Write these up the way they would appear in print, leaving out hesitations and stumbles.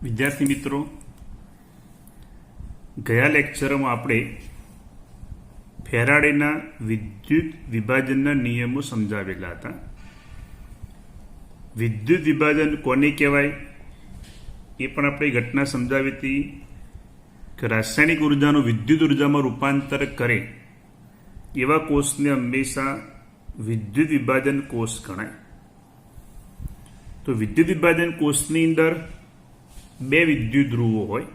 વિદ્યાર્થી મિત્રો, ગયા લેક્ચરમાં આપણે ફેરાડેના વિદ્યુત વિભાજનના નિયમો સમજાવેલા હતા. વિદ્યુત વિભાજન કોને કહેવાય એ પણ આપણે ઘટના સમજાવી હતી કે રાસાયણિક ઉર્જાનું વિદ્યુત ઉર્જામાં રૂપાંતર કરે એવા કોષને હંમેશા વિદ્યુત વિભાજન કોષ ગણાય. તો વિદ્યુત વિભાજન કોષની અંદર બે વિદ્યુત ધ્રુવો હોય,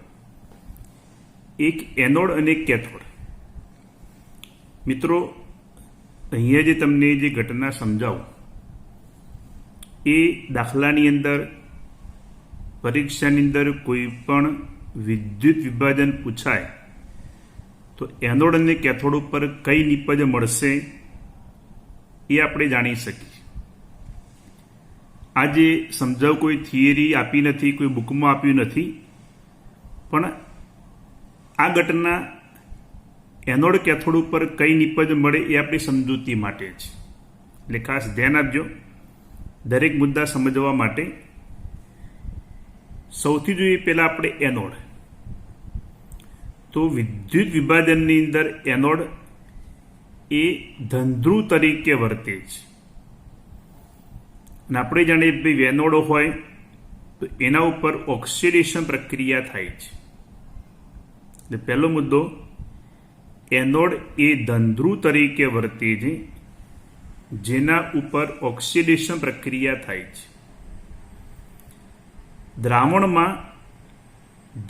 એક એનોડ અને એક કેથોડ. મિત્રો, અહીંયા જે તમને જે ઘટના સમજાવું એ દાખલાની અંદર, પરીક્ષાની અંદર કોઈ પણ વિદ્યુત વિભાજન પૂછાય તો એનોડ અને કેથોડ ઉપર કઈ નિપજ મળશે એ આપણે જાણી શકીએ. આજે સમજાવ કોઈ થિયરી આપી નથી, કોઈ બુકમાં આપ્યું નથી, પણ આ ઘટના એનોડ કેથોડ ઉપર કઈ નિપજ મળે એ આપણી સમજૂતી માટે છે. એટલે ખાસ ધ્યાન આપજો દરેક મુદ્દા સમજવા માટે. સૌથી જોઈએ પહેલાં આપણે એનોડ. તો વિદ્યુત વિભાજનની અંદર એનોડ એ ધનધ્રુવ તરીકે વર્તે છે. અને આપણે જાણીએ ભાઈ એનોડ હોય તો એના ઉપર ઓક્સિડેશન પ્રક્રિયા થાય છે. એટલે પહેલો મુદ્દો, એનોડ એ ધનધ્રુવ તરીકે વર્તે છે જેના ઉપર ઓક્સિડેશન પ્રક્રિયા થાય છે. દ્રાવણમાં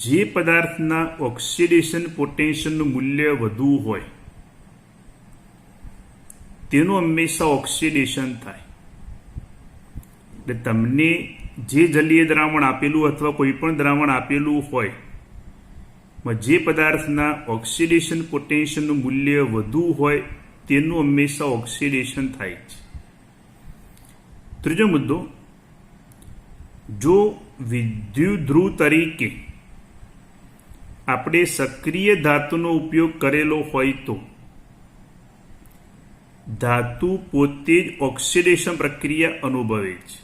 જે પદાર્થના ઓક્સિડેશન પોટેન્શિયલનું મૂલ્ય વધુ હોય તેનું હંમેશા ઓક્સિડેશન થાય. એટલે તમને જે જલીય દ્રાવણ આપેલું અથવા કોઈ પણ દ્રાવણ આપેલું હોય, જે પદાર્થના ઓક્સિડેશન પોટેન્શિયલનું મૂલ્ય વધુ હોય તેનું હંમેશા ઓક્સિડેશન થાય છે. ત્રીજો મુદ્દો, જો વિદ્યુત ધ્રુવ તરીકે આપણે સક્રિય ધાતુનો ઉપયોગ કરેલો હોય તો ધાતુ પોતે જ ઓક્સિડેશન પ્રક્રિયા અનુભવે છે.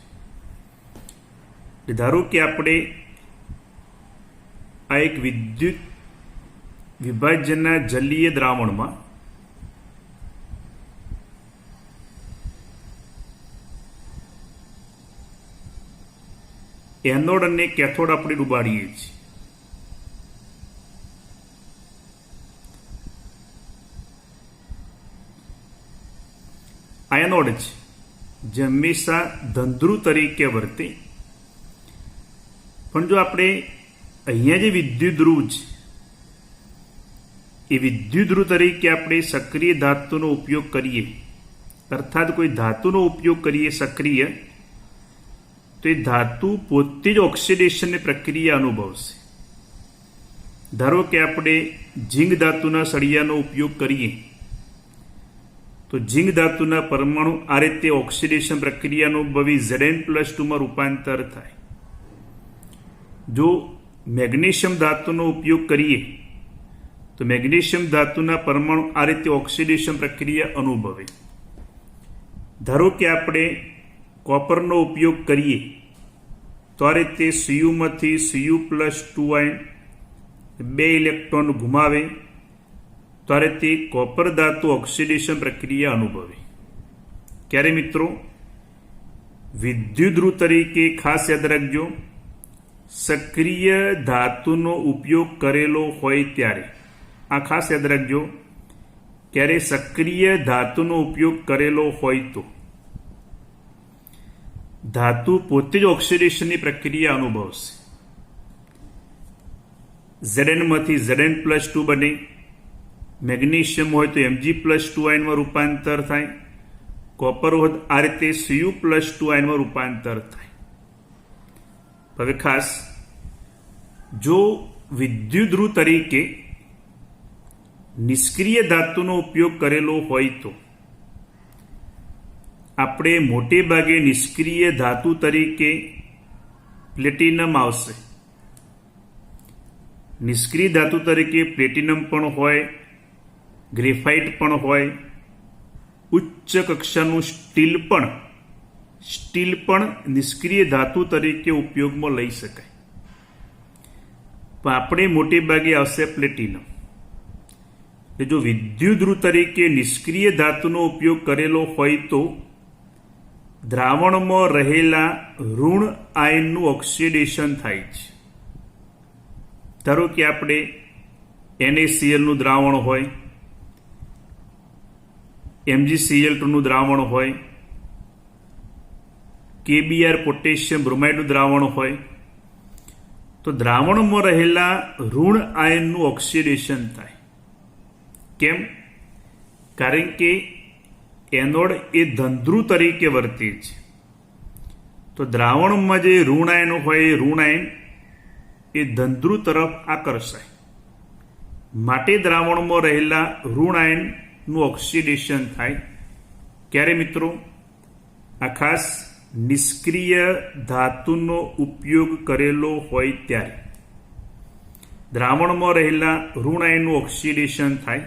ધારો કે આપણે આ એક વિદ્યુત વિભાજનના જલીય દ્રાવણમાં એનોડ અને કેથોડ આપણે ડુબાડીએ છીએ. આ એનોડ છે જે હંમેશા ધનધ્રુવ તરીકે વર્તે. પણ જો આપણે અહીંયા જે વિદ્યુત ધ્રુવ છે એ વિદ્યુત ધ્રુવ તરીકે આપણે સક્રિય ધાતુનો ઉપયોગ કરીએ, અર્થાત કોઈ ધાતુનો ઉપયોગ કરીએ સક્રિય, તો એ ધાતુ પોતે જ ઓક્સિડેશનની પ્રક્રિયા અનુભવશે. ધારો કે આપણે ઝીંક ધાતુના સળિયાનો ઉપયોગ કરીએ તો ઝીંક ધાતુના પરમાણુ આ રીતે ઓક્સિડેશન પ્રક્રિયા અનુભવી Zn+2 માં રૂપાંતર થાય. જો મેગ્નેશિયમ ધાતુનો ઉપયોગ કરીએ તો મેગ્નેશિયમ ધાતુના પરમાણુ આ રીતે ઓક્સિડેશન પ્રક્રિયા અનુભવે. ધારો કે આપણે કોપરનો ઉપયોગ કરીએ તો આ રીતે Cu માંથી Cu+2 આયન બે ઇલેક્ટ્રોન ગુમાવે તો આ રીતે કોપર ધાતુ ઓક્સિડેશન પ્રક્રિયા અનુભવે. ક્યારે મિત્રો? વિદ્યુત ધ્રુવ તરીકે ખાસ યાદ રાખજો, સક્રિય ધાતુનો ઉપયોગ કરેલો હોય ત્યારે. આ ખાસ યાદ રાખજો, ક્યારે સક્રિય ધાતુનો ઉપયોગ કરેલો હોય તો ધાતુ પોતે જ ઓક્સિડેશનની પ્રક્રિયા અનુભવશે. Zn માંથી Zn+2 બને, મેગ્નેશિયમ હોય તો Mg+2 આયનમાં રૂપાંતર થાય, કોપર હોય આ રીતે Cu+2 આયનમાં રૂપાંતર થાય. હવે ખાસ, જો વિદ્યુત ધ્રુવ તરીકે નિષ્ક્રિય ધાતુનો ઉપયોગ કરેલો હોય તો આપણે મોટે ભાગે નિષ્ક્રિય ધાતુ તરીકે પ્લેટિનમ આવશે. નિષ્ક્રિય ધાતુ તરીકે પ્લેટિનમ પણ હોય, ગ્રેફાઇટ પણ હોય, ઉચ્ચ કક્ષાનું સ્ટીલ પણ નિષ્ક્રિય ધાતુ તરીકે ઉપયોગમાં લઈ શકાય. પણ આપણે મોટે ભાગે આવશે પ્લેટિનમ. એટલે જો વિદ્યુતધ્રુવ તરીકે નિષ્ક્રિય ધાતુનો ઉપયોગ કરેલો હોય તો દ્રાવણમાં રહેલા ઋણ આયનનું ઓક્સિડેશન થાય છે. ધારો કે આપણે NaCl નું દ્રાવણ હોય, MgCl2 નું દ્રાવણ હોય, KBr પોટેશિયમ બ્રોમાઇડનું દ્રાવણ હોય, તો દ્રાવણમાં રહેલા ઋણ આયનનું ઓક્સિડેશન થાય. કેમ? કારણ કે એનોડ એ ધનધ્રુવ તરીકે વર્તે છે. તો દ્રાવણમાં જે ઋણ આયન હોય એ ઋણ આયન એ ધનધ્રુવ તરફ આકર્ષાય, માટે દ્રાવણમાં રહેલા ઋણ આયનનું ઓક્સિડેશન થાય. ક્યારે મિત્રો? આ ખાસ નિષ્ક્રિય ધાતુનો ઉપયોગ કરેલો હોય ત્યારે દ્રાવણમાં રહેલા ઋણ આયનનું ઓક્સિડેશન થાય.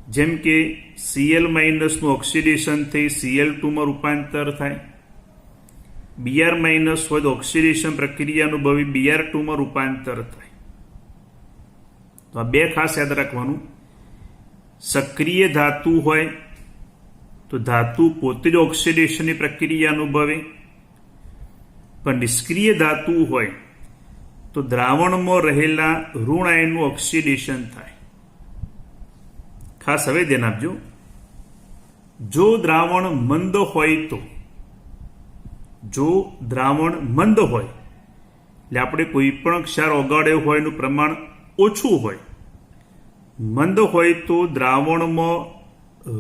જેમ કે Cl- નું ઓક્સિડેશન થઈ Cl2 માં રૂપાંતર થાય, Br- હોય તો ઓક્સિડેશન પ્રક્રિયા અનુભવી Br2 માં રૂપાંતર થાય. તો આ બે ખાસ યાદ રાખવાનું. સક્રિય ધાતુ હોય તો ધાતુ પોતે જ ઓક્સિડેશનની પ્રક્રિયા અનુભવે, પણ નિષ્ક્રિય ધાતુ હોય તો દ્રાવણમાં રહેલા ઋણ આયનનું ઓક્સિડેશન થાય. ખાસ હવે ધ્યાન આપજો. જો દ્રાવણ મંદ હોય તો, જો દ્રાવણ મંદ હોય એટલે આપણે કોઈ પણ ક્ષાર ઓગાળ્યો હોય એનું પ્રમાણ ઓછું હોય, મંદ હોય તો દ્રાવણમાં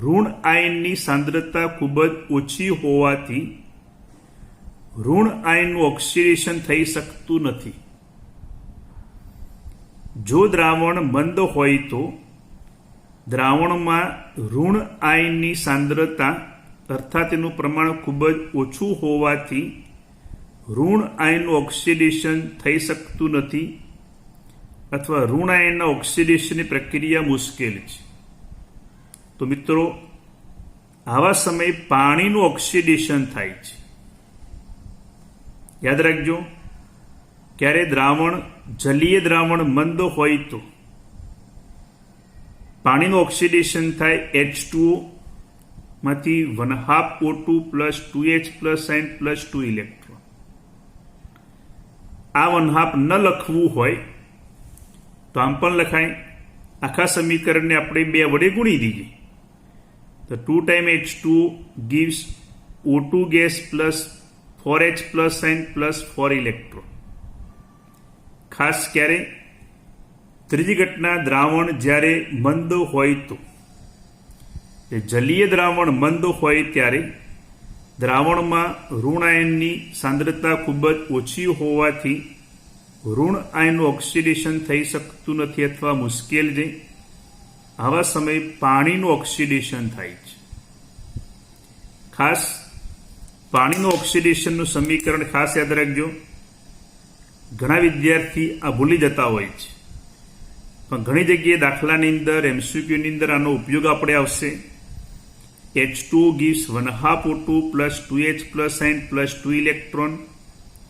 ઋણ આયનની સાંદ્રતા ખૂબ જ ઓછી હોવાથી ઋણ આયનનું ઓક્સિડેશન થઈ શકતું નથી. જો દ્રાવણ મંદ હોય તો દ્રાવણમાં ઋણ આયનની સાંદ્રતા અર્થાત એનું પ્રમાણ ખૂબ જ ઓછું હોવાથી ઋણ આયનનું ઓક્સિડેશન થઈ શકતું નથી, અથવા ઋણ આયનના ઓક્સિડેશનની પ્રક્રિયા મુશ્કેલ છે. તો મિત્રો, આવા સમયે પાણીનું ઓક્સિડેશન થાય છે. યાદ રાખજો, ક્યારે દ્રાવણ જલીય દ્રાવણ મંદ હોય તો પાણીનું ઓક્સિડેશન થાય H2O માંથી 1/2 O2 plus 2H plus sign plus 2 electron. આ 1/2 ન લખવું હોય તો આમ પણ લખાય. આખા સમીકરણને આપણે 2 વડે ગુણી દઈએ તો 2 time H2O gives O2 gas plus 4H plus sign plus 4 electron. ખાસ ક્યારે? ત્રીજી ઘટના, દ્રાવણ જ્યારે મંદ હોય તો. જલીય દ્રાવણ મંદ હોય ત્યારે દ્રાવણમાં ઋણ આયનની સાંદ્રતા ખૂબ જ ઓછી હોવાથી ઋણ આયનનું ઓક્સિડેશન થઈ શકતું નથી અથવા મુશ્કેલ છે. આવા સમયે પાણીનું ઓક્સિડેશન થાય છે. ખાસ પાણીનું ઓક્સિડેશનનું સમીકરણ ખાસ યાદ રાખજો. ઘણા વિદ્યાર્થી આ ભૂલી જતા હોય છે, પણ ઘણી જગ્યાએ દાખલાની અંદર MCQની અંદર આનો ઉપયોગ આપણે આવશે. H2 gives 1/2 O2 plus 2H plus sign plus 2 electron,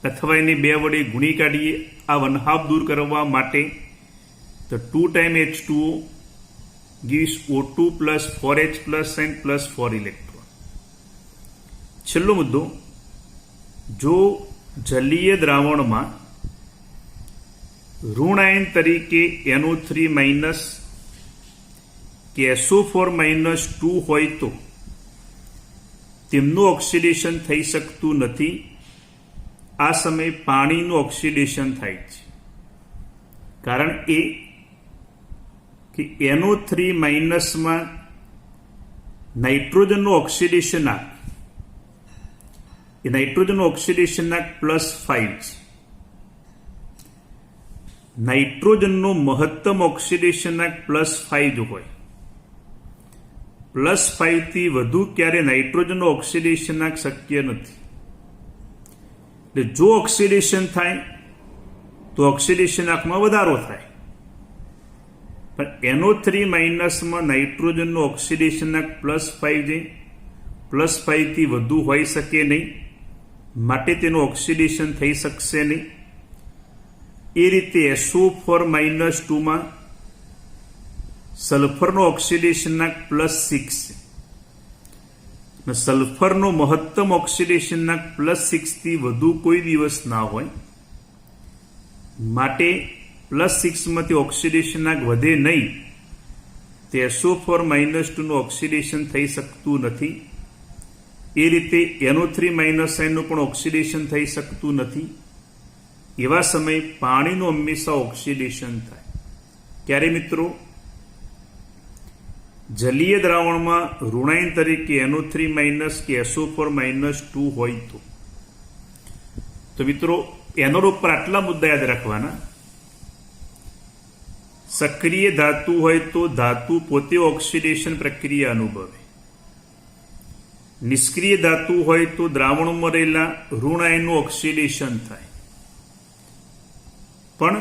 અથવા એને 2 વડે ગુણી કાઢીએ આ 1/2 દૂર કરવા માટે તો 2 time H2O gives O2 plus 4H plus sign plus 4 electron. છેલ્લો મુદ્દો, જો જલીય દ્રાવણમાં ઋણ આયન તરીકે NO3- કે SO4- 2 હોય તો તેમનું ઓક્સિડેશન થઈ શકતું નથી. આ સમયે પાણીનું ઓક્સિડેશન થાય છે. કારણ એ કે NO3- માં નાઇટ્રોજનનું ઓક્સિડેશન આંક, એ નાઇટ્રોજનનું ઓક્સિડેશન આંક +5 છે. નાઇટ્રોજનનો મહત્તમ ઓક્સિડેશન આંક +5 જ હોય. +5 થી વધુ ક્યારે નાઇટ્રોજનનો ઓક્સિડેશન આંક શક્ય નથી. એટલે જો ઓક્સિડેશન થાય તો ઓક્સિડેશન આંકમાં વધારો થાય, પણ NO3- માં નાઇટ્રોજનનો ઓક્સિડેશન આંક +5 છે. +5 થી વધુ હોઈ શકે નહીં, માટે તેનું ઓક્સિડેશન થઈ શકશે નહીં. એ રીતે SO4 માં સલ્ફરનો ઓક્સિડેશનના +6 અને સલ્ફરનો મહત્તમ ઓક્સિડેશનના +6 થી વધુ કોઈ દિવસ ના હોય, માટે +6 માંથી ઓક્સિડેશનના વધે નહીં, તે SO4 - 2 નું ઓક્સિડેશન થઈ શકતું નથી. એ રીતે NO3 - આયનનું પણ ઓક્સિડેશન થઈ શકતું નથી. એવા સમયે પાણીનું હંમેશા ઓક્સિડેશન થાય. ક્યારે મિત્રો? જલીય દ્રાવણમાં ઋણાયન તરીકે NO3- કે SO4 - 2 હોય તો મિત્રો એનો ઉપર આટલા મુદ્દા યાદ રાખવાના. સક્રિય ધાતુ હોય તો ધાતુ પોતે ઓક્સિડેશન પ્રક્રિયા અનુભવે. નિષ્ક્રિય ધાતુ હોય તો દ્રાવણમાં રહેલા ઋણ આયનનું ઓક્સિડેશન થાય. પણ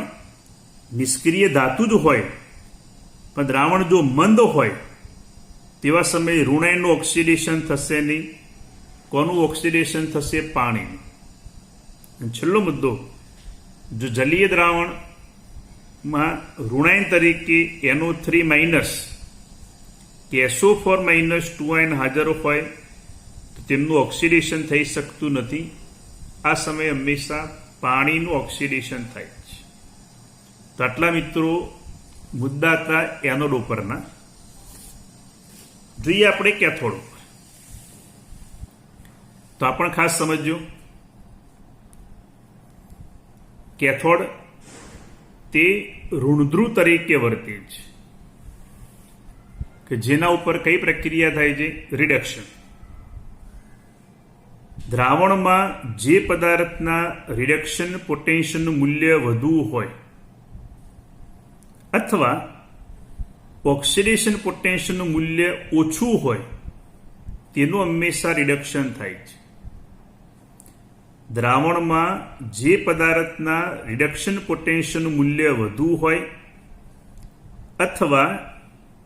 નિષ્ક્રિય ધાતુ જ હોય પણ દ્રાવણ જો મંદ હોય તેવા સમયે ઋણ આયનનું ઓક્સિડેશન થશે નહીં. કોનું ઓક્સિડેશન થશે? પાણીનું. છેલ્લો મુદ્દો, જો જલીય દ્રાવણમાં ઋણાયન તરીકે NO3- કે SO4 - 2 આયન હાજર હોય તો તેમનું ઓક્સિડેશન થઈ શકતું નથી. આ સમયે હંમેશા પાણીનું ઓક્સિડેશન થાય છે. તો આટલા મિત્રો મુદ્દા હતા એનોડ ઉપરના. જોઈએ આપણે કેથોડ ઉપર. તો આ પણ ખાસ સમજજો. કેથોડ તે ઋણધ્રુવ તરીકે વર્તે છે કે જેના ઉપર કઈ પ્રક્રિયા થાય છે? રિડક્શન. દ્રાવણમાં જે પદાર્થના રિડક્શન પોટેન્શિયલનું મૂલ્ય વધુ હોય અથવા ઓક્સિડેશન પોટેન્શિયલનું મૂલ્ય ઓછું હોય તેનું હંમેશા રિડક્શન થાય છે. દ્રાવણમાં જે પદાર્થના રિડક્શન પોટેન્શિયલનું મૂલ્ય વધુ હોય અથવા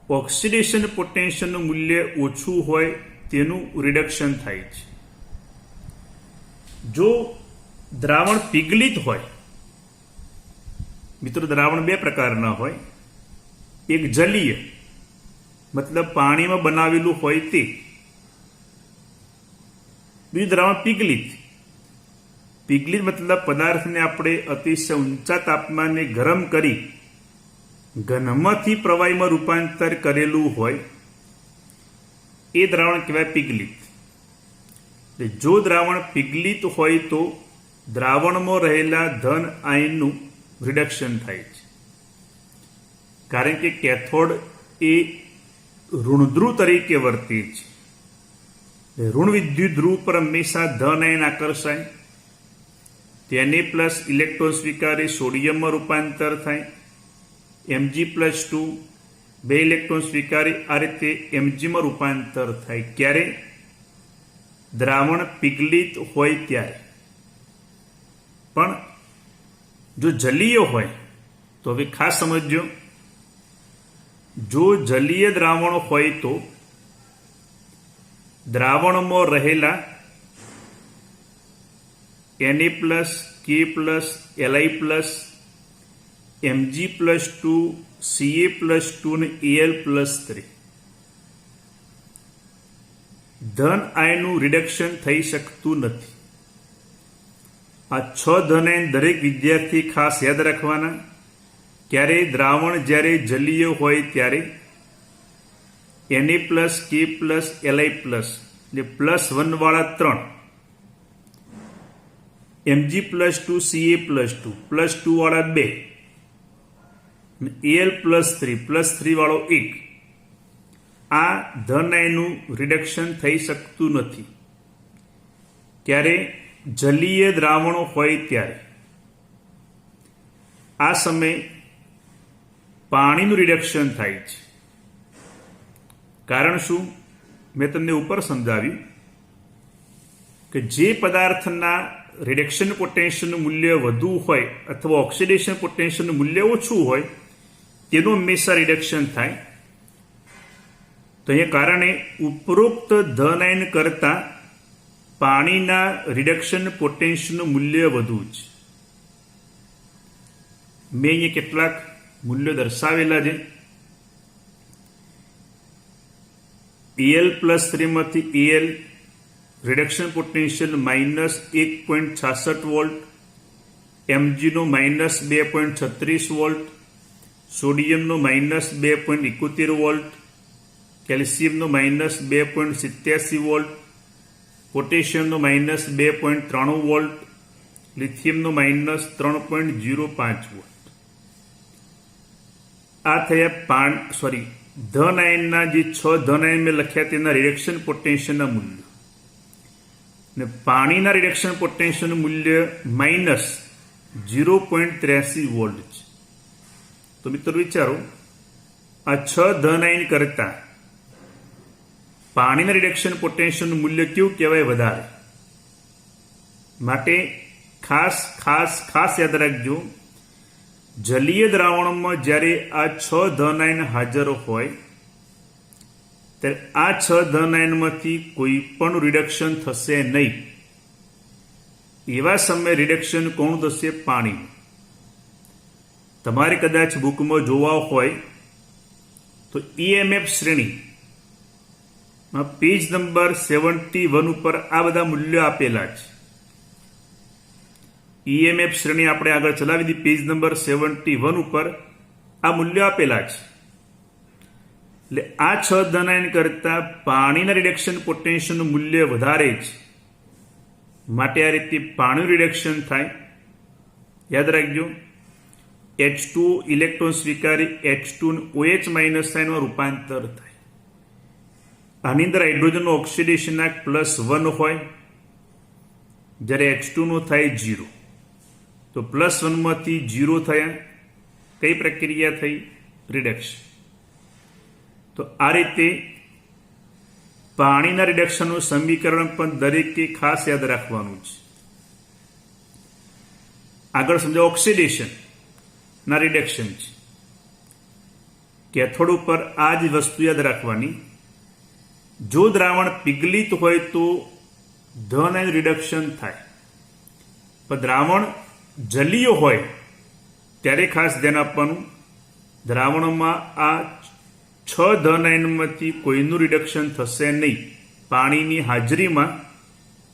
ઓક્સિડેશન પોટેન્શિયલનું મૂલ્ય ઓછું હોય તેનું રિડક્શન થાય છે. જો દ્રાવણ પીગલિત હોય, મિત્રો દ્રાવણ બે પ્રકારના હોય. એક જલીય મતલબ પાણીમાં બનાવેલું હોય તે, બીજું દ્રાવણ પીગલિત. પીગલિત મતલબ પદાર્થને આપણે અતિશય ઊંચા તાપમાને ગરમ કરી ઘનમાંથી પ્રવાહીમાં રૂપાંતર કરેલું હોય એ દ્રાવણ કહેવાય પીગલિત. જો દ્રાવણ પીગલિત હોય તો દ્રાવણમાં રહેલા ધન આયનનું રિડક્શન થાય છે. કારણ કે કેથોડ એ ઋણધ્રુવ તરીકે વર્તે છે. ઋણ વિદ્યુત ધ્રુવ પર હંમેશા ધન આયન આકર્ષાય, તેને પ્લસ ઇલેક્ટ્રોન સ્વીકારી સોડિયમમાં રૂપાંતર થાય. Mg+2 બે ઇલેક્ટ્રોન સ્વીકારી આ રીતે Mgમાં રૂપાંતર થાય. ક્યારે? દ્રાવણ પીગલિત હોય ત્યારે. પણ જો જલીય હોય તો હવે ખાસ સમજજો, જો જલીય દ્રાવણ હોય તો દ્રાવણમાં રહેલા Na+, K+, Li+, Mg+2, Ca+2 અને Al+3 ધન આયનનું રિડક્શન થઈ શકતું નથી. આ 6 ધન આયન દરેક વિદ્યાર્થી ખાસ યાદ રાખવાના. ક્યારે? દ્રાવણ જ્યારે જલીય હોય ત્યારે Na+, K+, Li+, એટલે +1 વાળા 3, Mg+2, Ca+2, +2 વાળા 2, Al+3, +3 વાળો 1, આ ધન આયનનું રિડક્શન થઈ શકતું નથી. ક્યારે? જલીય દ્રાવણો હોય ત્યારે. આ સમયે પાણીનું રિડક્શન થાય છે. કારણ શું? મેં તમને ઉપર સમજાવ્યું કે જે પદાર્થના રિડક્શન પોટેન્શિયલનું મૂલ્ય વધુ હોય અથવા ઓક્સિડેશન પોટેન્શિયલનું મૂલ્ય ઓછું હોય તેનું હંમેશા રિડક્શન થાય. તો અહીંયા કારણે ઉપરોક્ત ધન આયન કરતાં પાણીના રિડક્શન પોટેન્શિયલનું મૂલ્ય વધુ છે. મેં અહીંયા કેટલાક મૂલ્યો દર્શાવેલા છે. Al+3 માંથી Al રિડક્શન પોટેન્શિયલ -1.66 વોલ્ટ, Mgનો -2.36 વોલ્ટ, સોડિયમનો -2.71 વોલ્ટ, કેલ્શિયમનો -2.87 વોલ્ટ, પોટેશિયમનો -2.93 વોલ્ટ, લિથિયમનો -3.05 વોલ્ટ. આ થયા ધન આયનના જે 6 ધન આયન મેં લખ્યા તેના રિડક્શન પોટેન્શિયલના મૂલ્યો. ને પાણીના રિડક્શન પોટેન્શિયલનું મૂલ્ય -0.83 વોલ્ટ છે. તો મિત્રો વિચારો, આ 6 ધન આયન કરતા પાણીના રિડક્શન પોટેન્શિયલનું મૂલ્ય કેવું કહેવાય? વધારે. માટે ખાસ ખાસ ખાસ યાદ રાખજો, જલીય દ્રાવણમાં જ્યારે આ 6 ધન આયન હાજર હોય ત્યારે આ 6 ધન આયનમાંથી કોઈ પણ રિડક્શન થશે નહીં. એવા સમયે રિડક્શન કોણ થશે? પાણીનું. તમારે કદાચ બુકમાં જોવા હોય તો EMF શ્રેણીમાં પેજ નંબર 71 ઉપર આ બધા મૂલ્યો આપેલા છે. EMF શ્રેણી આપણે આગળ ચલાવી દીધી. પેજ નંબર 71 ઉપર આ મૂલ્યો આપેલા છે. એટલે આ 6 ધન આયન કરતા પાણીના રિડક્શન પોટેન્શિયલનું મૂલ્ય વધારે છે. માટે આ રીતે પાણીનું રિડક્શન થાય. યાદ રાખજો, H2 ઇલેક્ટ્રોન સ્વીકારી H2 OH- આયનમાં રૂપાંતર થાય. આની અંદર હાઇડ્રોજનનું ઓક્સિડેશન +1 હોય, જ્યારે H2 નો થાય 0. તો +1 માંથી 0 થયા. કઈ પ્રક્રિયા થઈ? રિડક્શન. તો આ રીતે પાણીના રિડક્શનનું સમીકરણ પણ દરેકે ખાસ યાદ રાખવાનું છે. આગળ સમજો, ઓક્સિડેશન ના રિડક્શન છે. કેથોડ ઉપર આ જ વસ્તુ યાદ રાખવાની. જો દ્રાવણ પીગલિત હોય તો ધન આયન રિડક્શન થાય, પણ દ્રાવણ જલીય હોય ત્યારે ખાસ ધ્યાન આપવાનું, દ્રાવણમાં આ 6 ધન આયનમાંથી કોઈનું રિડક્શન થશે નહીં. પાણીની હાજરીમાં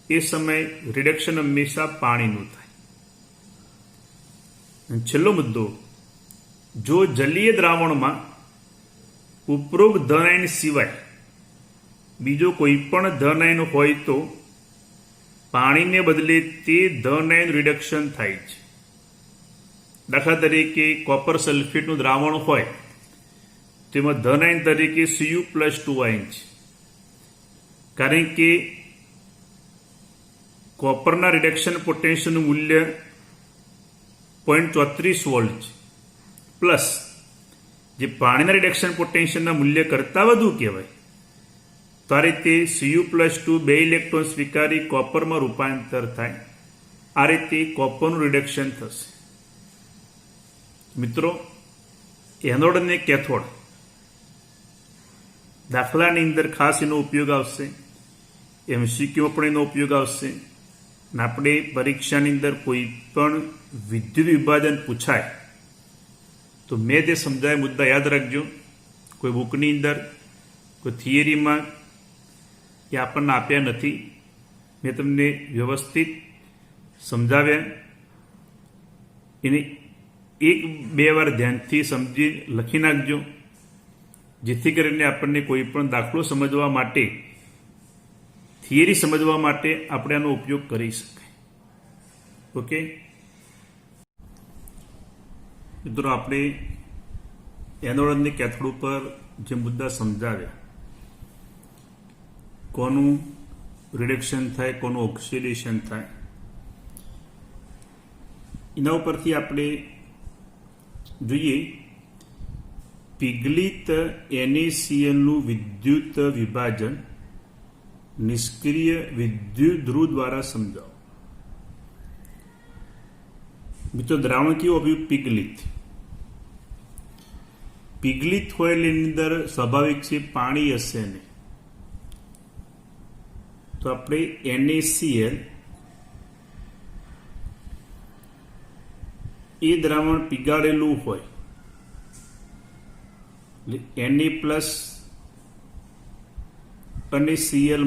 એ સમયે રિડક્શન હંમેશા પાણીનું થાય. છેલ્લો મુદ્દો, જો જલીય દ્રાવણમાં ઉપરોક્ત ધન આયન સિવાય બીજો કોઈ પણ ધન આયન હોય તો પાણીને બદલે તે ધન આયન રિડક્શન થાય છે. દાખલા તરીકે કોપર સલ્ફેટનું દ્રાવણ હોય તેમાં ધન આયન તરીકે Cu+2 આયન છે. કારણ કે કોપરના રિડક્શન પોટેન્શિયલનું મૂલ્ય 0.34 વોલ્ટ છે, પ્લસ જે પાણીના રિડક્શન પોટેન્શિયલના મૂલ્ય કરતાં વધુ કહેવાય. તો આ રીતે Cu+2 2 ઇલેક્ટ્રોન સ્વીકારી કોપરમાં રૂપાંતર થાય. આ રીતે કોપરનું રિડક્શન થશે. મિત્રો, એનોડ અને કેથોડ દાખલાની અંદર ખાસ એનો ઉપયોગ આવશે. MCQમાં પણ એનો ઉપયોગ આવશે. અને આપણે પરીક્ષાની અંદર કોઈ પણ વિદ્યુત વિભાજન પૂછાય તો મેં જે સમજાય મુદ્દા યાદ રાખજો. કોઈ બુકની અંદર, કોઈ થિયરીમાં એ આપણને આપ્યા નથી. મેં તમને વ્યવસ્થિત સમજાવ્યા. એને 1-2 વાર ધ્યાનથી સમજી લખી નાખજો, જેથી કરીને આપણને કોઈ પણ દાખલો સમજવા માટે, થિયરી સમજવા માટે આપણે આનો ઉપયોગ કરી શકાય. ઓકે મિત્રો, આપણે એનોડ અને કેથોડ ઉપર જે મુદ્દા સમજાવ્યા, કોનું રિડક્શન થાય, કોનું ઓક્સિડેશન થાય, એના ઉપરથી આપણે જોઈએ પીગલિત NaCl નું વિદ્યુત વિભાજન નિષ્ક્રિય વિદ્યુત ધ્રુવ દ્વારા સમજાવો. મિત્રો, દ્રાવણ કેવું આવ્યું? પીગલિત. પીગલિત હોય એટલે એની અંદર સ્વાભાવિક છે પાણી હશે નહીં. તો આપણે NaCl એ દ્રાવણ પીગાળેલું હોય એટલે Na+ અને Cl-,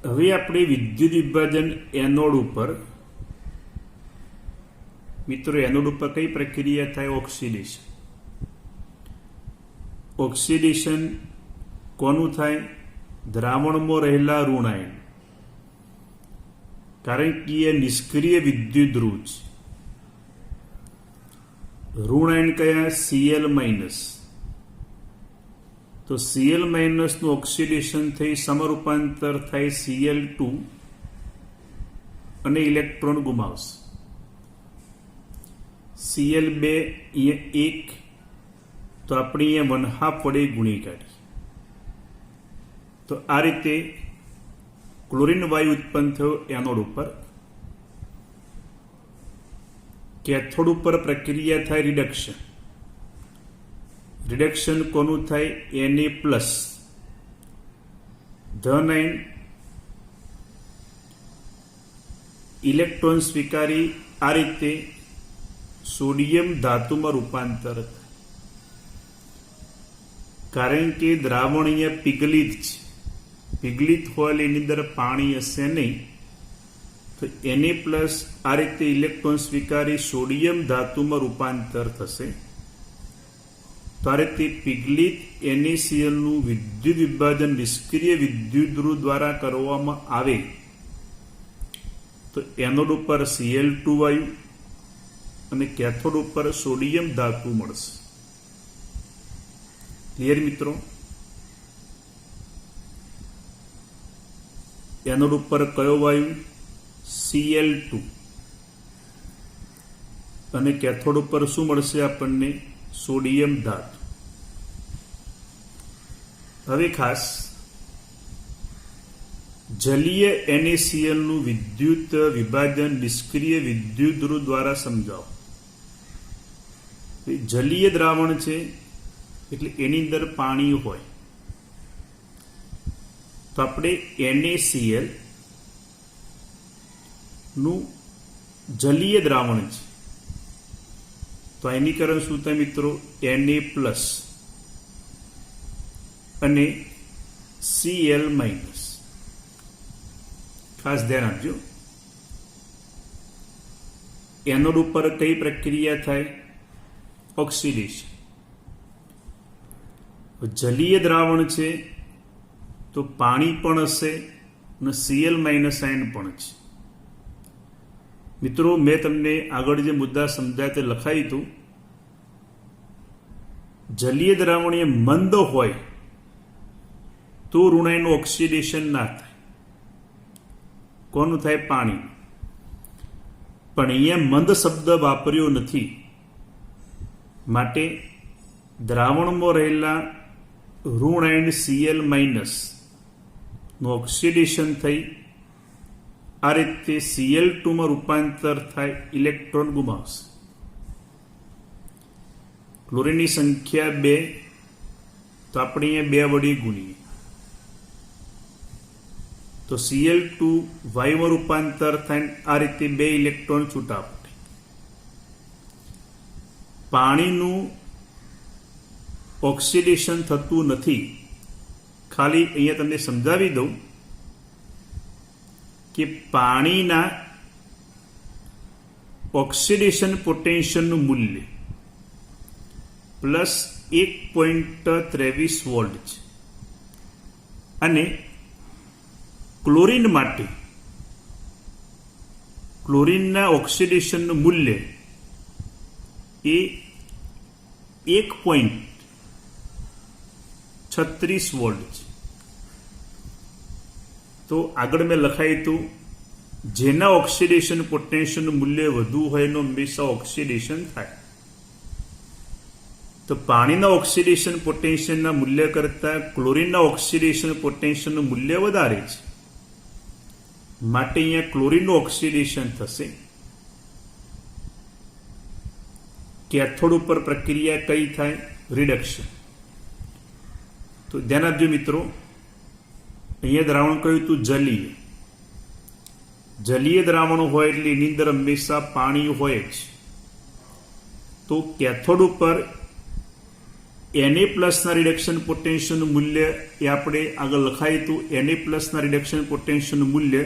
હવે આપણે વિદ્યુત વિભાજન એનોડ ઉપર, મિત્રો એનોડ ઉપર કઈ પ્રક્રિયા થાય? ઓક્સિડેશન. ઓક્સિડેશન કોનું થાય? દ્રાવણમાં રહેલા ઋણાયન, કારણ કે એ નિષ્ક્રિય વિદ્યુત ધ્રુવ છે. ઋણાયન કયા? Cl-. તો Cl- નું ઓક્સિડેશન થઈ સમરૂપાંતર થાય Cl2 અને ઇલેક્ટ્રોન ગુમાવશે. Cl2 અહીંયા 1, તો આપણે અહીંયા 1/2 વડે ગુણી કાઢી. તો આ રીતે ક્લોરીન વાયુ ઉત્પન્ન થયો એનોડ ઉપર. કેથોડ ઉપર પ્રક્રિયા થાય રિડક્શન. રિડક્શન કોનું થાય? Na+, ધન આયન ઇલેક્ટ્રોન સ્વીકારી આ રીતે સોડિયમ ધાતુમાં રૂપાંતર થાય. કારણ કે દ્રાવણ અહીંયા પીગલિત છે, પીગલિત હોય એની અંદર પાણી હશે નહીં, તો Na+ આ રીતે ઇલેક્ટ્રોન સ્વીકારી સોડિયમ ધાતુમાં રૂપાંતર થશે. તો આ રીતે પીગલિત NaCl નું વિદ્યુત વિભાજન નિષ્ક્રિય વિદ્યુત ધ્રુવ દ્વારા કરવામાં આવે તો એનોડ ઉપર Cl2 વાયુ અને કેથોડ ઉપર સોડિયમ ધાતુ મળશે. ક્લિયર મિત્રો? એનોડ ઉપર કયો વાયુ? Cl2 અને કેથોડ ઉપર શું મળશે આપણને? સોડિયમ ધાતુ. હવે ખાસ જલીય NaCl નું વિદ્યુત વિભાજન નિષ્ક્રિય વિદ્યુત ધ્રુવ દ્વારા સમજાવો. જલીય દ્રાવણ છે એટલે એની અંદર પાણી હોય, તો આપણે NaCl નું જલીય દ્રાવણ છે, તો આયનીકરણ શું થાય મિત્રો? Na+ અને Cl-. ખાસ ધ્યાન આપજો. એનોડ ઉપર કઈ પ્રક્રિયા થાય? ઓક્સિડેશન. જલીય દ્રાવણ છે તો પાણી પણ હશે અને Cl- આયન પણ છે. મિત્રો મેં તમને આગળ જે મુદ્દા સમજાય તે લખાયું હતું. જલીય દ્રાવણ એ મંદ હોય તો ઋણાયનનું ઓક્સિડેશન ના થાય. કોનું થાય? પાણી. પણ અહીંયા મંદ શબ્દ વાપર્યો નથી, માટે દ્રાવણમાં રહેલા ઋણાયન Cl- નું ઓક્સિડેશન થઈ આ રીતે Cl2 માં રૂપાંતર થાય, ઇલેક્ટ્રોન ગુમાવશે. ક્લોરીનની સંખ્યા 2, તો આપણે અહીંયા 2 વડે ગુણીએ તો Cl2 વાયુમાં રૂપાંતર થાય, આ રીતે 2 ઇલેક્ટ્રોન છૂટા પડે. પાણીનું ઓક્સિડેશન થતું નથી. ખાલી અહીંયા તમને સમજાવી દઉં કે પાણીના ઓક્સિડેશન પોટેન્શિયલનું મૂલ્ય +1.23 વોલ્ટ છે અને ક્લોરીન માટે ક્લોરીનના ઓક્સિડેશનનું મૂલ્ય એ 1.36 વોલ્ટ છે. તો આગળ મેં લખાયું હતું જેના ઓક્સિડેશન પોટેન્શિયલનું મૂલ્ય વધુ હોય એનું હંમેશા ઓક્સિડેશન થાય. તો પાણીના ઓક્સિડેશન પોટેન્શિયલના મૂલ્ય કરતાં ક્લોરીનના ઓક્સિડેશન પોટેન્શિયલનું મૂલ્ય વધારે છે, માટે અહીંયા ક્લોરીનનું ઓક્સિડેશન થશે. કેથોડ ઉપર પ્રક્રિયા કઈ થાય? રિડક્શન. તો ધ્યાન આપજો મિત્રો, અહીંયા દ્રાવણ કહ્યું હતું જલીય. જલીય દ્રાવણો હોય એટલે એની અંદર હંમેશા પાણી હોય જ. તો કેથોડ ઉપર Na પ્લસના રિડક્શન પોટેન્શિયલનું મૂલ્ય એ આપણે આગળ લખાય તો Na પ્લસના રિડક્શન પોટેન્શિયલનું મૂલ્ય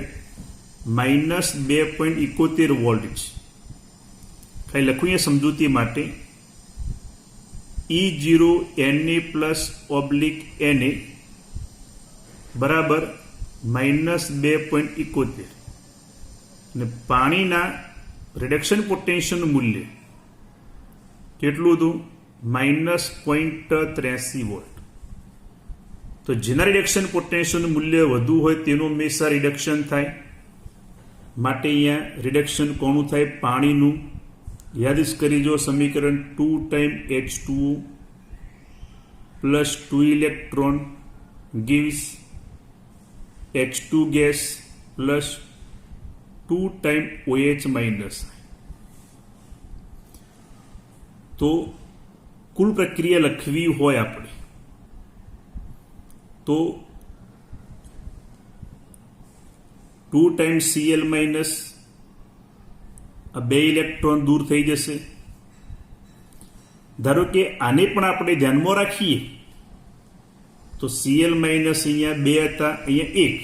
-2.71 વોલ્ટ છે. ખાલી લખું અહીંયા સમજૂતી માટે E0 Na plus oblique Na બરાબર -2.71 અને પાણીના રિડક્શન પોટેન્શિયલનું મૂલ્ય કેટલું હતું? -0.83 વોલ્ટ. તો જેના રિડક્શન પોટેન્શિયલનું મૂલ્ય વધુ હોય તેનું હંમેશા રિડક્શન થાય. માટે અહીંયા રિડક્શન કોનું થાય? પાણીનું. યાદ જ કરી જો સમીકરણ 2 time H2O plus 2 electron gives H2 gas plus 2 time OH minus. તો કુલ પ્રક્રિયા લખવી હોય આપણે તો 2 ટાઈમ Cl માઇનસ, આ 2 ઇલેક્ટ્રોન દૂર થઈ જશે. ધારો કે આને પણ આપણે ધ્યાનમાં રાખીએ તો Cl માઇનસ અહીંયા 2 હતા, અહીંયા 1,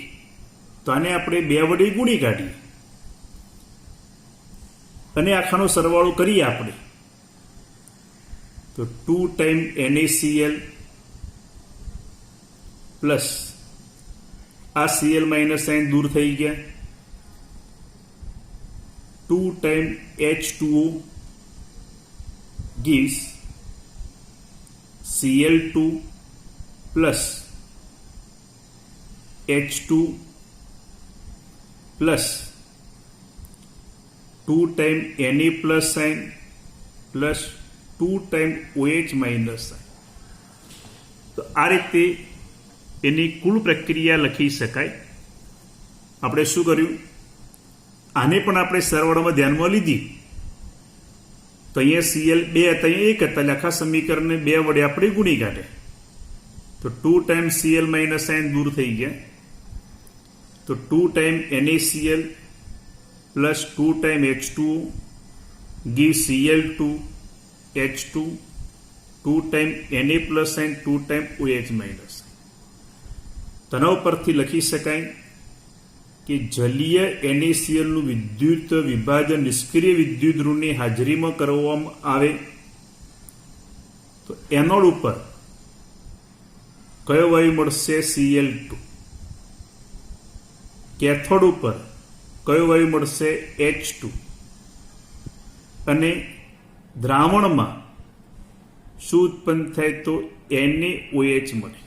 તો આને આપણે 2 વડે ગુણી કાઢીએ અને આખાનો સરવાળો કરીએ આપણે તો 2 ટાઈમ NaCl પ્લસ આ Cl માઇનસ સાઇન દૂર થઈ ગયા, 2 time H2O gives Cl2 plus H2 plus 2 time Na plus sign plus 2 time OH minus sign. તો આ રીતે એની કુલ પ્રક્રિયા લખી શકાય. આપણે શું કર્યું? આને પણ આપણે સરવાળામાં ધ્યાનમાં લીધી તો અહીંયા Cl 2 હતા, અહીંયા 1 હતા, એટલે આખા સમીકરણને 2 વડે આપણે ગુણી કાઢે તો 2 ટાઈમ Cl માઇનસ સાઇન દૂર થઈ ગયા. તો 2 time NaCl plus 2 time H2O give Cl2 H2 2 time Na plus sign 2 time OH minus. તેના ઉપરથી લખી શકાય કે જલીય NaCl નું વિદ્યુત વિભાજન નિષ્ક્રિય વિદ્યુત ઋણની હાજરીમાં કરવામાં આવે તો એનોડ ઉપર કયો વાયુ મળશે? Cl2. કેથોડ ઉપર કયો વાયુ મળશે? H2. અને દ્રાવણમાં શું ઉત્પન્ન થાય? તો NaOH મળે.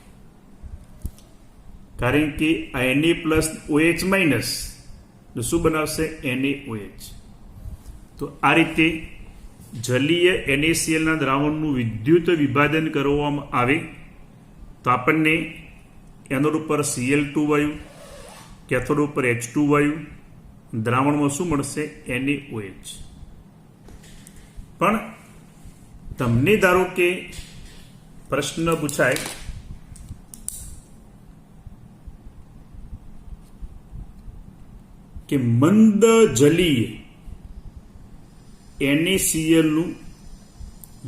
કારણ કે આ Na પ્લસ OH માઇનસ શું બનાવશે? NaOH. તો આ રીતે જલીય NaCl ના દ્રાવણનું વિદ્યુત વિભાજન કરવામાં આવે તો આપણને એનોડ ઉપર Cl2 વાયુ, કેથોડ ઉપર H2 વાયુ, દ્રાવણમાં શું મળશે? NaOH. પણ તમને ધારો કે પ્રશ્ન પૂછાય કે મંદ જલીય NaCl નું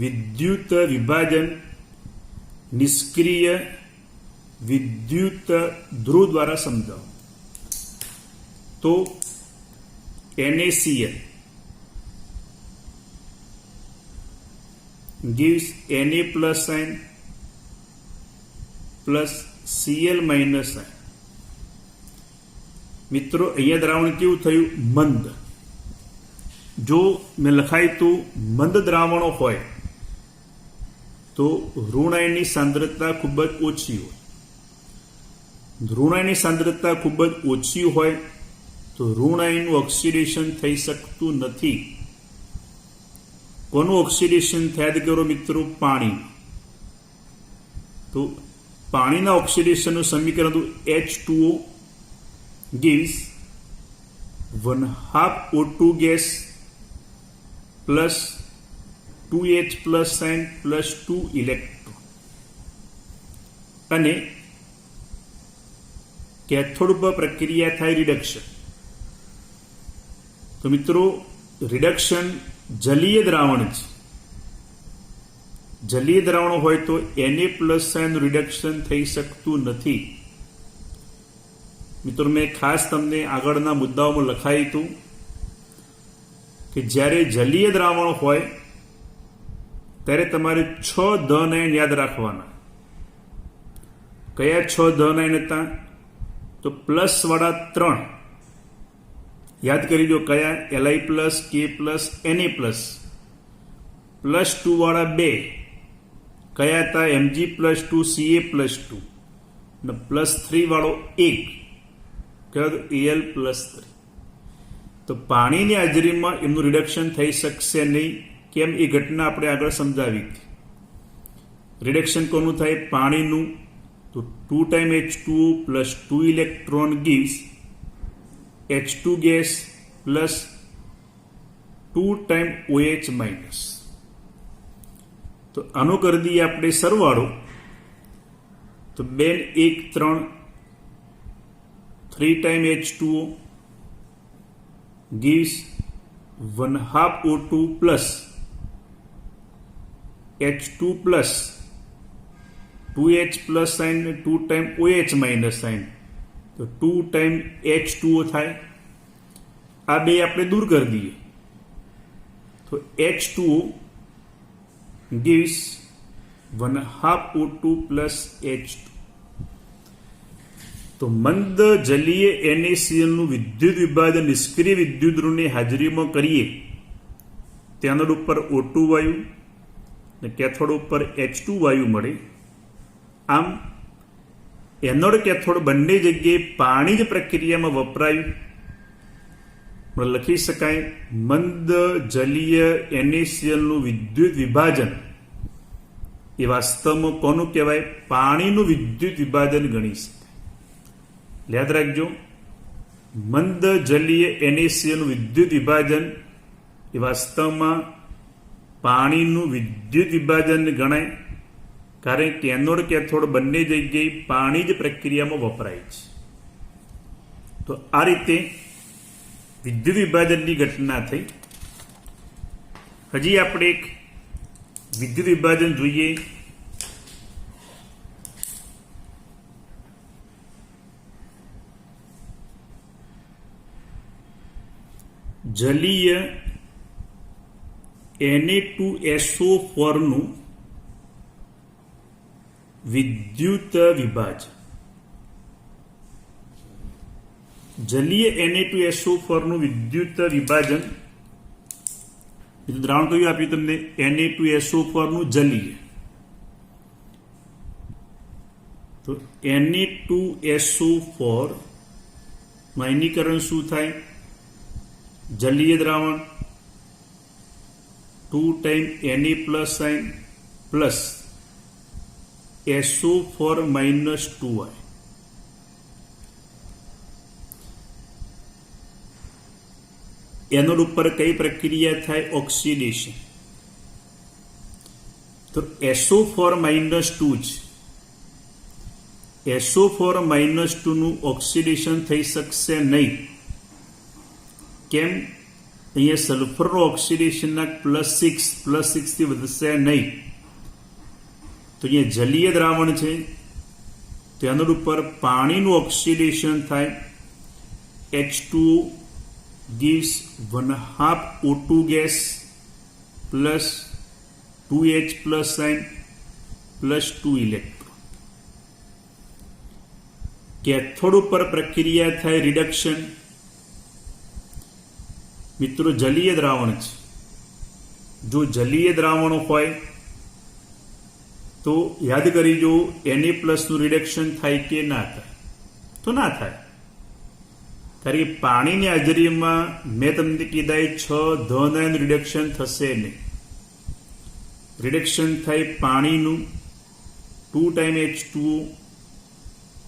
વિદ્યુત વિભાજન નિષ્ક્રિય વિદ્યુત ધ્રુવ દ્વારા સમજાવો. તો NaCl gives Na plus sign plus Cl minus sign. મિત્રો અહીંયા દ્રાવણ કેવું થયું? મંદ. જો મેં લખાય તો મંદ દ્રાવણો હોય તો ઋણાયનની સાંદ્રતા ખૂબ જ ઓછી હોય. ઋણાયનની સાંદ્રતા ખૂબ જ ઓછી હોય તો ઋણાયનનું ઓક્સિડેશન થઈ શકતું નથી. કોનું ઓક્સિડેશન થાય કરો મિત્રો? પાણી. તો પાણીના ઓક્સિડેશનનું સમીકરણ હતું H2O gives 1/2 O2 gas plus 2H plus sign plus 2 electron. અને કેથોડ પર પ્રક્રિયા થાય રિડક્શન તો મિત્રો રિડક્શન જલીય દ્રાવણ છે. જલીય દ્રાવણ હોય તો Na+ સાયનનું રિડક્શન થઈ શકતું નથી. મિત્રો મેં ખાસ તમને આગળના મુદ્દાઓમાં લખાયું હતું કે જ્યારે જલીય દ્રાવણ હોય ત્યારે તમારે 6 ધન આયન યાદ રાખવાના. કયા 6 ધન આયન હતા? તો પ્લસ વાળા 3 યાદ કરી દો. કયા? Li+, K+, Na+. +2 વાળા 2 કયા હતા? Mg+2, Ca+2. અને +3 વાળો 1 કયો? Al+3. તો પાણીની હાજરીમાં એમનું રિડક્શન થઈ શકશે નહીં. કેમ? એ ઘટના આપણે આગળ સમજાવી હતી. રિડક્શન કોનું થાય? પાણીનું. તો 2 time H2O plus 2 electron gives H2 gas plus 2 time OH minus. તો આનો કરી દઈએ આપણે સરવાળો. તો 2 1 3 3 time H2O gives 1/2 O2 plus H2 plus 2H plus sign 2 time OH minus sign. તો 2 time H2O થાય. આ બે આપણે દૂર કરી દઈએ. તો H2O gives 1/2 O2 plus H2. તો મંદ જલીય NaCl નું વિદ્યુત વિભાજન નિષ્ક્રિય વિદ્યુતઋણની હાજરીમાં કરીએ તેનોડ ઉપર O2 વાયુ અને કેથોડ ઉપર H2 વાયુ મળે. આમ એનોડ કેથોડ બંને જગ્યાએ પાણી જ પ્રક્રિયામાં વપરાયું. લખી શકાય મંદ જલીય NaCl નું વિદ્યુત વિભાજન એ વાસ્તવમાં કોનું કહેવાય? પાણીનું વિદ્યુત વિભાજન ગણી શકાય. યાદ રાખજો, મંદ જલીય NaCl નું વિદ્યુત વિભાજન એ વાસ્તવમાં પાણીનું વિદ્યુત વિભાજન ગણાય. કારણ કે એનોડ કેથોડ બંને જગ્યાએ પાણી જ પ્રક્રિયામાં વપરાય છે. તો આ રીતે વિદ્યુત વિભાજનની ઘટના થઈ. હજી આપણે એક વિદ્યુત વિભાજન જોઈએ. જલીય Na2SO4 નું વિદ્યુત વિભાજન. જલીય Na2SO4 નું વિદ્યુત વિભાજન. દ્રાવણ કયું આપ્યું તમને? Na2SO4 નું જલીય. તો Na2SO4 નું આયનીકરણ શું થાય? જલીય દ્રાવણ 2 time Na+ sign plus SO4 minus 2i. Anode ઉપર કઈ પ્રક્રિયા થાય? ઓક્સિડેશન. તો SO4 minus 2 છે. SO4 minus 2 નું ઓક્સિડેશન થઈ શકશે નહીં. કેમ? અહીંયા સલ્ફરનું ઓક્સિડેશનના +6 થી વધશે નહીં. તો અહીંયા જલીય દ્રાવણ છે તો એનોડ ઉપર પાણીનું ઓક્સિડેશન થાય. H2O gives 1/2 O2 gas plus 2H plus sign plus 2 electron. Cathode ઉપર પ્રક્રિયા થાય રિડક્શન. મિત્રો જલીય દ્રાવણ છે. જો જલીય દ્રાવણ હોય તો યાદ કરીજો Na+ નું રિડક્શન થાય કે ના થાય? તો ના થાય. કારણ કે પાણીની હાજરીમાં મેં તમને કીધા 6 ધન આયન રિડક્શન થશે નહીં. રિડક્શન થાય પાણીનું 2 time H2O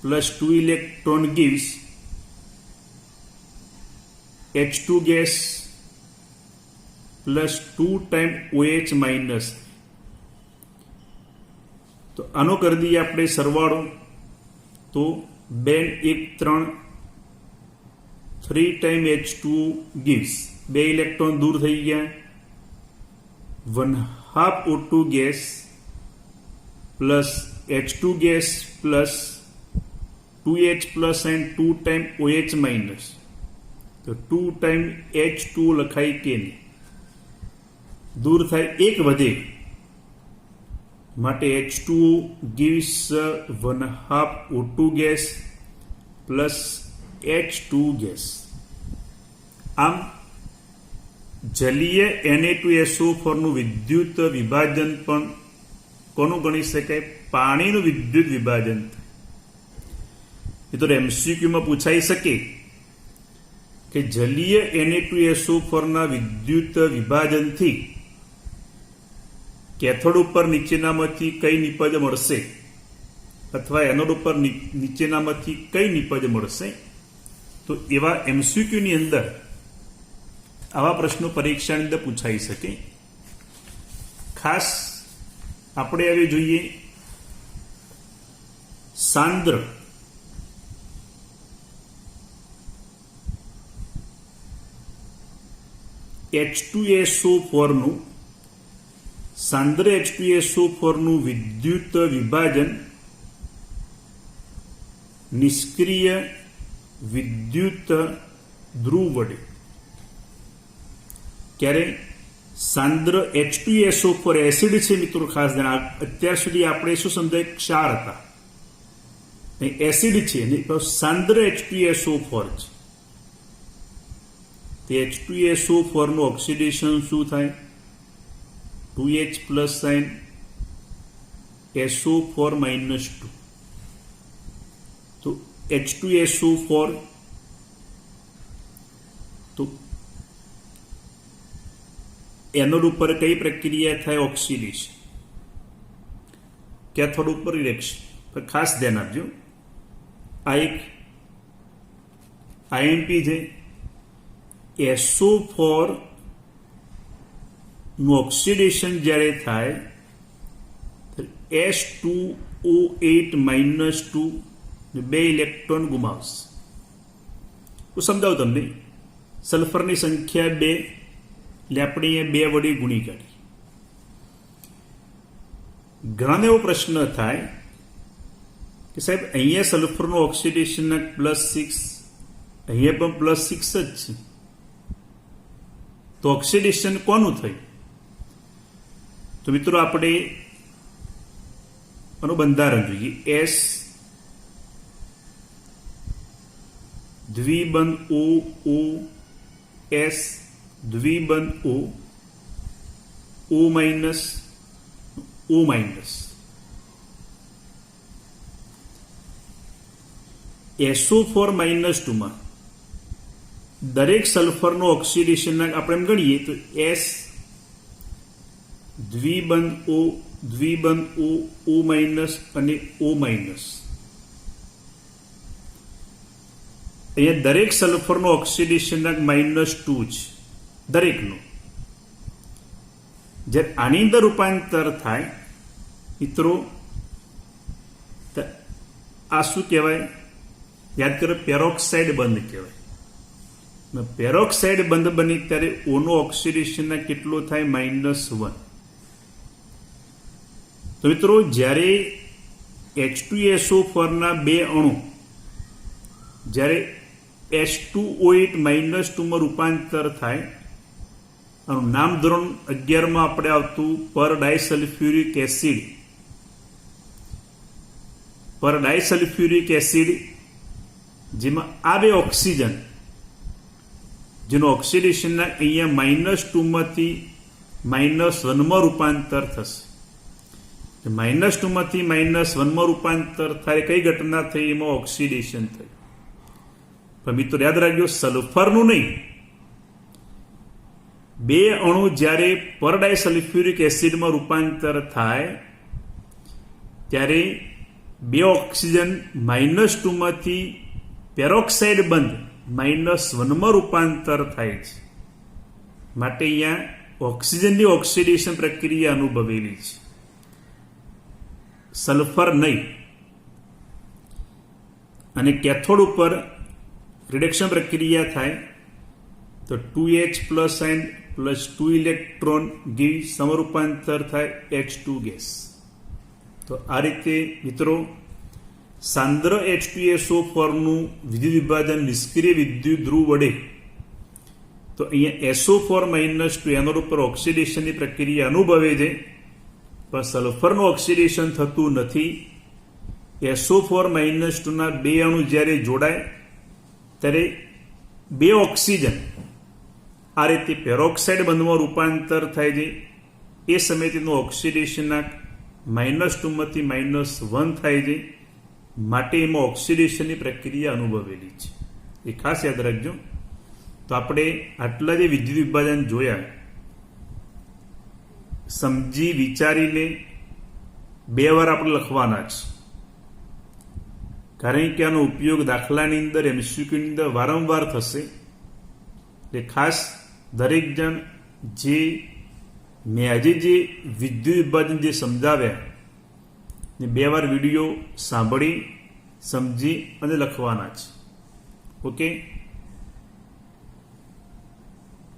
plus 2 electron gives H2 gas plus 2 time OH minus. તો આનો કરી દઈએ આપણે સરવાળો. તો 2 1 3 3 ટાઈમ H2O gives 2 ઇલેક્ટ્રોન દૂર થઈ ગયા, 1/2 O2 gas plus H2 gas plus 2H plus and 2 time OH minus, તો 2 ટાઈમ H2 લખાય કે નહીં, દૂર થાય, એક વધે, માટે H2O gives 1/2 O2 gas plus H2 gas. આમ જલીય Na2SO4 નું વિદ્યુત વિભાજન પણ કોનું ગણી શકાય? પાણીનું વિદ્યુત વિભાજન. એ તો MCQ માં પૂછાઈ શકે કે જલીય Na2SO4 ના વિદ્યુત વિભાજનથી કેથોડ ઉપર નીચેનામાંથી કઈ નિપજ મળશે, અથવા એનોડ ઉપર નીચેનામાંથી કઈ નિપજ મળશે. તો એવા MCQ ની અંદર આવા પ્રશ્નો પરીક્ષાની અંદર પૂછાઈ શકે. ખાસ આપણે હવે જોઈએ સાંદ્ર H2SO4 નું, સાંદ્ર H2SO4 નું વિદ્યુત વિભાજન નિષ્ક્રિય વિદ્યુત ધ્રુવ વડે. ક્યારે? સાંદ્ર H2SO4 એસિડ છે મિત્રો, ખાસ ધ્યાન. અત્યાર સુધી આપણે શું સમજાય? ક્ષાર હતા, એસિડ છે, સાંદ્ર H2SO4 છે. તે H2SO4 નું ઓક્સિડેશન શું થાય? 2H plus sign SO4 minus 2. તો H2SO4, તો એનોડ ઉપર કઈ પ્રક્રિયા થાય? ઓક્સિડેશન. કેથોડ ઉપર રિએક્શન. પણ ખાસ ધ્યાન આપજો, આ એક IMP છે. SO4 નું ઓક્સિડેશન જ્યારે થાય H2O8 માઇનસ 2 2 ઇલેક્ટ્રોન ગુમાવશે. હું સમજાવું તમને. સલ્ફરની સંખ્યા 2, એટલે આપણે અહીંયા 2 વડે ગુણી કાઢી. ઘણાને એવો પ્રશ્ન થાય કે સાહેબ અહીંયા સલ્ફરનું ઓક્સિડેશન +6, અહીંયા પણ +6 જ છે, તો ઓક્સિડેશન કોનું થયું? તો મિત્રો આપણે આનું બંધારણ જોઈએ. S દ્વિબંધ O S દ્વિબંધ O minus O minus. SO4 -2 માં દરેક સલ્ફરનો ઓક્સિડેશન આપણે એમ ગણીએ તો S દ્વિબંધ O માઇનસ અને O માઇનસ. અહીંયા દરેક સલ્ફરનો ઓક્સિડેશન -2 છે, દરેકનું. જ્યારે આની અંદર રૂપાંતર થાય મિત્રો, આ શું કહેવાય? યાદ કરો, પેરોક્સાઇડ બંધ કહેવાય. પેરોક્સાઇડ બંધ બને ત્યારે ઓનો ઓક્સિડેશન કેટલો થાય? -1. તો મિત્રો જ્યારે H2SO4 ના 2 અણુ જ્યારે H2O8 -2 માં રૂપાંતર થાય, આનું નામ ધોરણ 11 માં આપણે આવતું પર ડાયસલ્ફ્યુરિક એસિડ. પર ડાયસલ્ફ્યુરિક એસિડ જેમાં આ 2 ઓક્સિજન જેનું ઓક્સિડેશન અહીંયા -2 માંથી -1 માં રૂપાંતર થશે. -2 માંથી -1 માં રૂપાંતર થાય કઈ ઘટના થઈ? એમાં ઓક્સિડેશન થયું. પણ મિત્રો યાદ રાખજો, સલ્ફરનું નહીં. 2 અણુ જ્યારે પર ડાયસલ્ફ્યુરિક એસિડમાં રૂપાંતર થાય ત્યારે 2 ઓક્સિજન -2 માંથી પેરોક્સાઇડ બંધ -1 માં રૂપાંતર થાય છે. માટે અહીંયા ઓક્સિજનની ઓક્સિડેશન પ્રક્રિયા અનુભવેલી છે, સલ્ફર નહીં. અને કેથોડ ઉપર રિડક્શન પ્રક્રિયા થાય તો 2H plus ion plus 2 electron give સમરૂપાંતર થાય H2 ગેસ. તો આ રીતે મિત્રો સાંદ્ર H2SO4 નું વિદ્યુત વિભાજન નિષ્ક્રિય વિદ્યુત ધ્રુવ વડે, તો અહીંયા SO4-2 એનોડ ઉપર ઓક્સિડેશનની પ્રક્રિયા અનુભવે છે, પણ સલ્ફરનું ઓક્સિડેશન થતું નથી. SO4-2 ના બે અણુ જ્યારે જોડાય ત્યારે બે ઓક્સિજન આ રીતે પેરોક્સાઇડ બંધમાં રૂપાંતર થાય છે. એ સમયે તેનું ઓક્સિડેશનના -2 માંથી -1 થાય છે, માટે એમાં ઓક્સિડેશનની પ્રક્રિયા અનુભવેલી છે. એ ખાસ યાદ રાખજો. તો આપણે આટલા જે વિદ્યુત વિભાજન જોયા, સમજી વિચારીને બે વાર આપણે લખવાના છે, કારણ કે આનો ઉપયોગ દાખલાની અંદર MCQની અંદર વારંવાર થશે. એટલે ખાસ દરેક જણ જે મેં આજે જે વિદ્યુત વિભાજન જે સમજાવ્યા ને બે વાર વિડીયો સાંભળી સમજી અને લખવાના છે. ઓકે.